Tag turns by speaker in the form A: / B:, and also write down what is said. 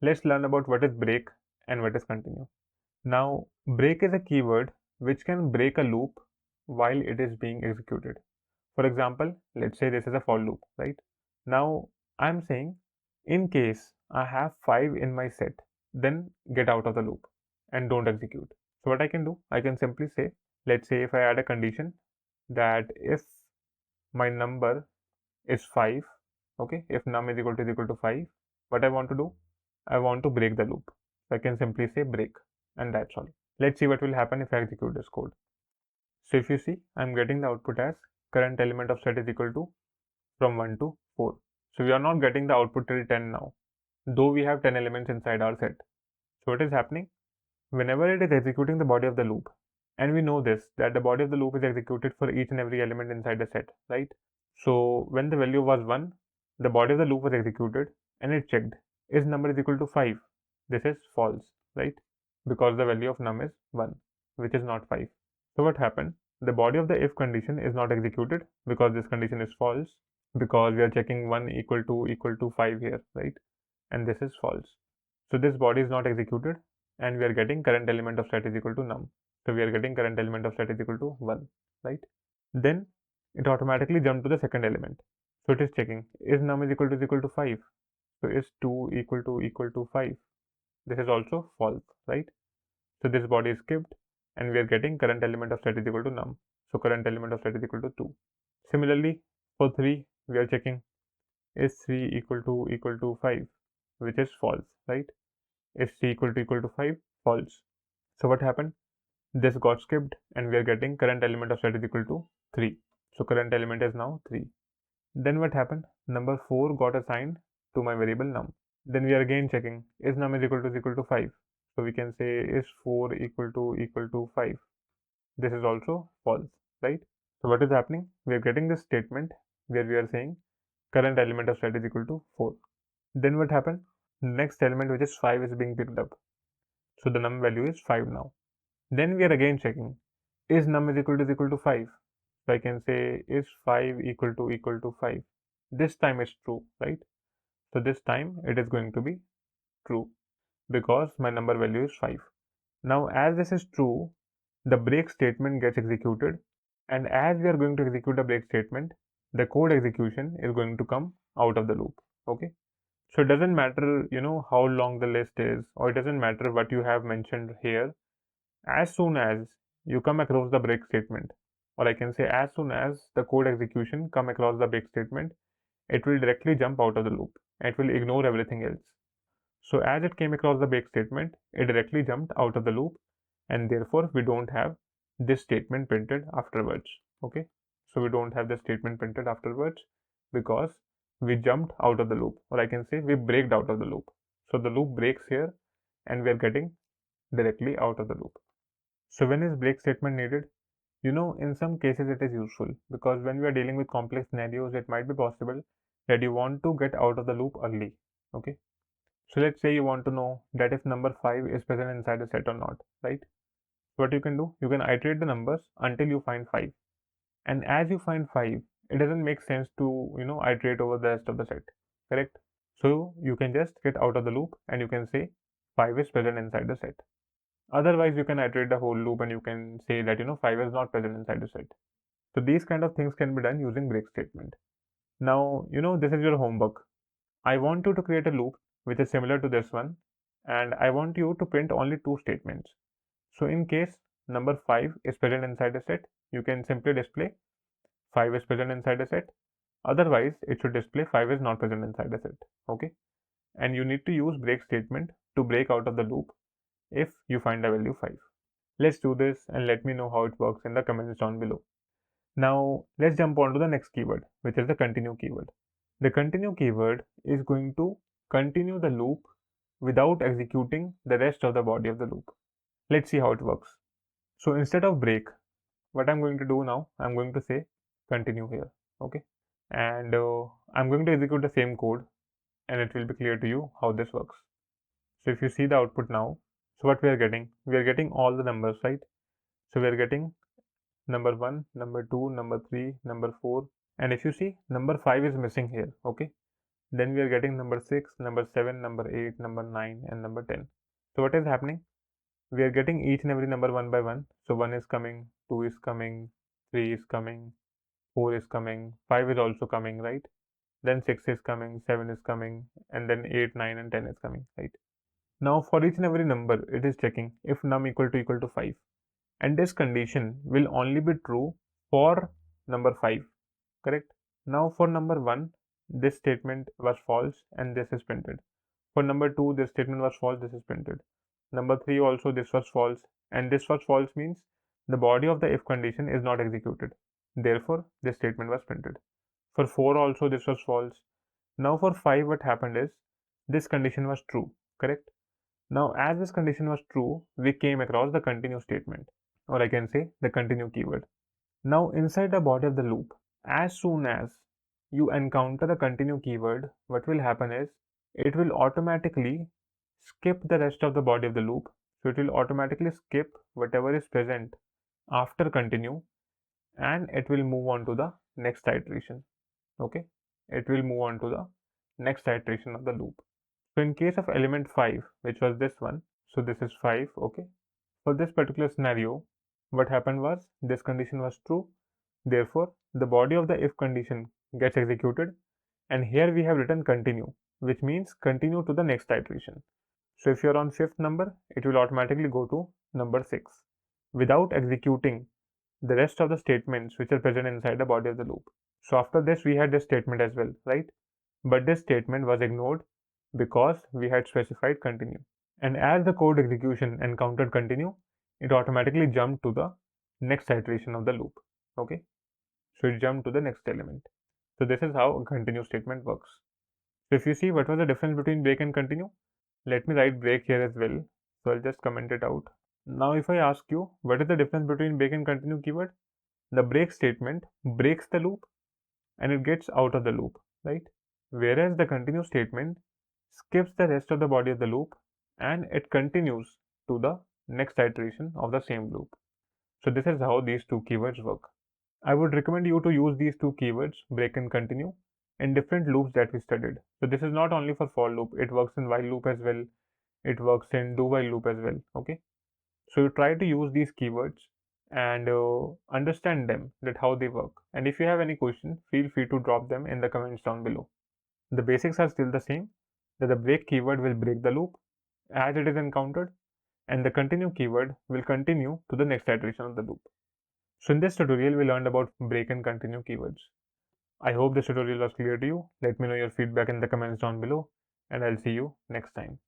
A: let's learn about what is break and what is continue. Now, break is a keyword which can break a loop while it is being executed. For example, let's say this is a for loop, right? Now, I'm saying in case I have 5 in my set, then get out of the loop and don't execute. So what I can do, I can simply say, let's say if I add a condition that if my number is 5, okay, if num is equal to 5, what I want to do, I want to break the loop. So I can simply say break, and that's all. Let's see what will happen if I execute this code. So if you see, I'm getting the output as current element of set is equal to from 1 to 4. So we are not getting the output till 10 now, though we have 10 elements inside our set. So what is happening? Whenever it is executing the body of the loop, and we know this, that the body of the loop is executed for each and every element inside the set, right? So when the value was 1, the body of the loop was executed and it checked, is number is equal to 5? This is false, right? Because the value of num is 1, which is not 5. So what happened? The body of the if condition is not executed because this condition is false, because we are checking 1 equal to 5 here, right? And this is false. So this body is not executed and we are getting current element of set is equal to num. So we are getting current element of set is equal to 1, right? Then it automatically jumped to the second element. So it is checking, is num is equal to 5? So is 2 equal to 5? This is also false, right? So this body is skipped and we are getting current element of set is equal to num. So current element of set is equal to 2. Similarly, for 3, we are checking, is 3 equal to 5? Which is false, right? Is 3 equal to 5? False. So what happened? This got skipped and we are getting current element of set is equal to 3. So current element is now 3. Then what happened? Number 4 got assigned to my variable num. Then we are again checking, is num is equal to 5? So we can say, is 4 equal to 5? This is also false, right? So what is happening? We are getting this statement where we are saying current element of set is equal to 4. Then what happened? Next element, which is 5, is being picked up. So the num value is 5 now. Then we are again checking, is num is equal to 5? So I can say, is 5 equal to 5? This time it's true, right? So this time it is going to be true because my number value is 5. Now as this is true, the break statement gets executed, and as we are going to execute the break statement, the code execution is going to come out of the loop, okay? So it doesn't matter, how long the list is, or it doesn't matter what you have mentioned here. As soon as you come across the break statement, or I can say as soon as the code execution come across the break statement, it will directly jump out of the loop. It will ignore everything else. So as it came across the break statement, it directly jumped out of the loop, and therefore we don't have this statement printed afterwards. Okay, so we don't have the statement printed afterwards because we jumped out of the loop, or I can say we breaked out of the loop. So the loop breaks here and we are getting directly out of the loop. So when is break statement needed? In some cases it is useful because when we are dealing with complex scenarios, it might be possible that you want to get out of the loop early. Okay, so let's say you want to know that if number 5 is present inside the set or not, right? What you can do, you can iterate the numbers until you find 5. And as you find 5, it doesn't make sense to, iterate over the rest of the set, correct? So you can just get out of the loop and you can say 5 is present inside the set. Otherwise, you can iterate the whole loop and you can say that, 5 is not present inside the set. So these kind of things can be done using break statement. Now, this is your homework. I want you to create a loop which is similar to this one, and I want you to print only 2 statements. So in case number 5 is present inside a set, you can simply display 5 is present inside a set. Otherwise, it should display 5 is not present inside a set. Okay, and you need to use break statement to break out of the loop if you find the value 5. Let's do this and let me know how it works in the comments down below. Now let's jump on to the next keyword, which is the continue keyword. The continue keyword is going to continue the loop without executing the rest of the body of the loop. Let's see how it works. So instead of break, what I'm going to do now, I'm going to say continue here, okay? And I'm going to execute the same code and it will be clear to you how this works. So if you see the output now, so what we are getting all the numbers, right? So we are getting number 1, number 2, number 3, number 4, and if you see number 5 is missing here, okay? Then we are getting number 6, number 7, number 8, number 9 and number 10. So what is happening? We are getting each and every number one by one. So 1 is coming, 2 is coming, 3 is coming, 4 is coming, 5 is also coming, right? Then 6 is coming, 7 is coming, and then 8, 9 and 10 is coming, right? Now for each and every number, it is checking if num equal to 5. And this condition will only be true for number 5, correct? Now for number 1, this statement was false and this is printed. For number 2, this statement was false, this is printed. Number 3 also, this was false, and this was false means the body of the if condition is not executed. Therefore, this statement was printed. For 4 also, this was false. Now for 5, what happened is this condition was true, correct? Now as this condition was true, we came across the continue statement, or I can say the continue keyword. Now inside the body of the loop, as soon as you encounter the continue keyword, what will happen is it will automatically skip the rest of the body of the loop. So it will automatically skip whatever is present after continue and it will move on to the next iteration. Okay, it will move on to the next iteration of the loop. So in case of element 5, which was this one, so this is 5, okay. For this particular scenario, what happened was this condition was true. Therefore, the body of the if condition gets executed, and here we have written continue, which means continue to the next iteration. So if you're on 5th number, it will automatically go to number 6 without executing the rest of the statements which are present inside the body of the loop. So after this, we had this statement as well, right? But this statement was ignored because we had specified continue. And as the code execution encountered continue, it automatically jumped to the next iteration of the loop. Okay, so it jumped to the next element. So this is how a continue statement works. So if you see what was the difference between break and continue, let me write break here as well. So I'll just comment it out. Now if I ask you what is the difference between break and continue keyword, the break statement breaks the loop and it gets out of the loop, right? Whereas the continue statement skips the rest of the body of the loop and it continues to the next iteration of the same loop. So this is how these two keywords work. I would recommend you to use these two keywords, break and continue, in different loops that we studied. So this is not only for for loop, it works in while loop as well, it works in do while loop as well, okay? So you try to use these keywords and understand them, that how they work. And if you have any question, feel free to drop them in the comments down below. The basics are still the same, that the break keyword will break the loop as it is encountered, and the continue keyword will continue to the next iteration of the loop. So in this tutorial, we learned about break and continue keywords. I hope this tutorial was clear to you. Let me know your feedback in the comments down below, and I'll see you next time.